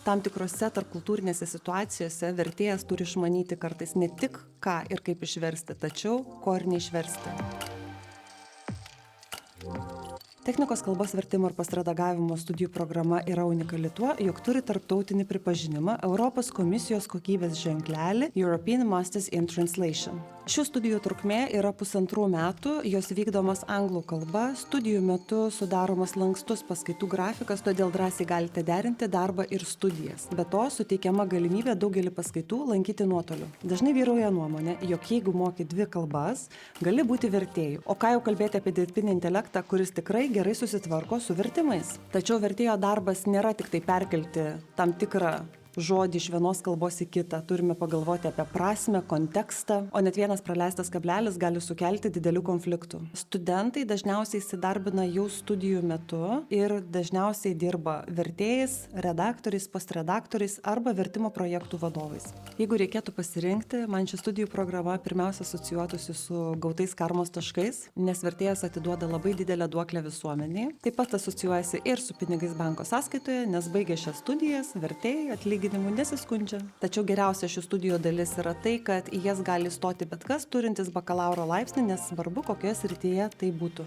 Tam tikrose tarpkultūrinėse situacijose vertėjas turi išmanyti kartais ne tik ką ir kaip išversti, tačiau ko ir neišversti. Technikos kalbos vertimo ir postredagavimo studijų programa yra unikali tuo, jog turi tarptautinį pripažinimą Europos komisijos kokybės ženklelį European Masters in Translation. Šių studijų trukmė yra 1,5 metų, jos vykdomos anglų kalba, studijų metu sudaromas lankstus paskaitų grafikas, todėl drąsiai galite derinti darbą ir studijas. Be to, suteikiama galimybė daugelį paskaitų lankyti nuotoliu. Dažnai vyrauja nuomonė, jog jeigu moki 2 kalbas, gali būti vertėju. O ką jau kalbėti apie dirbtinį intelektą, kuris tikrai gerai susitvarko su vertimais. Tačiau vertėjo darbas nėra tik tai perkelti tam tikrą žodį iš vienos kalbos į kitą. Turime pagalvoti apie prasmę, kontekstą, o net vienas praleistas kablelis gali sukelti didelių konfliktų. Studentai dažniausiai įsidarbina jau studijų metu ir dažniausiai dirba vertėjais, redaktoriais, postredaktoriais arba vertimo projektų vadovais. Jeigu reikėtų pasirinkti, man ši studijų programa pirmiausia asocijuotųsi su gautais karmos taškais, nes vertėjas atiduoda labai didelę duoklę visuomeniai. Taip pat asocijuojasi ir su pinigais banko sąskaitoje, nes baigę šias studijas vertėjai atlyginimų nesiskundžia. Tačiau geriausia šių studijų dalis yra tai, kad į jas gali stoti bet kas turintis bakalauro laipsnį, nesvarbu kokioje srityje tai būtų.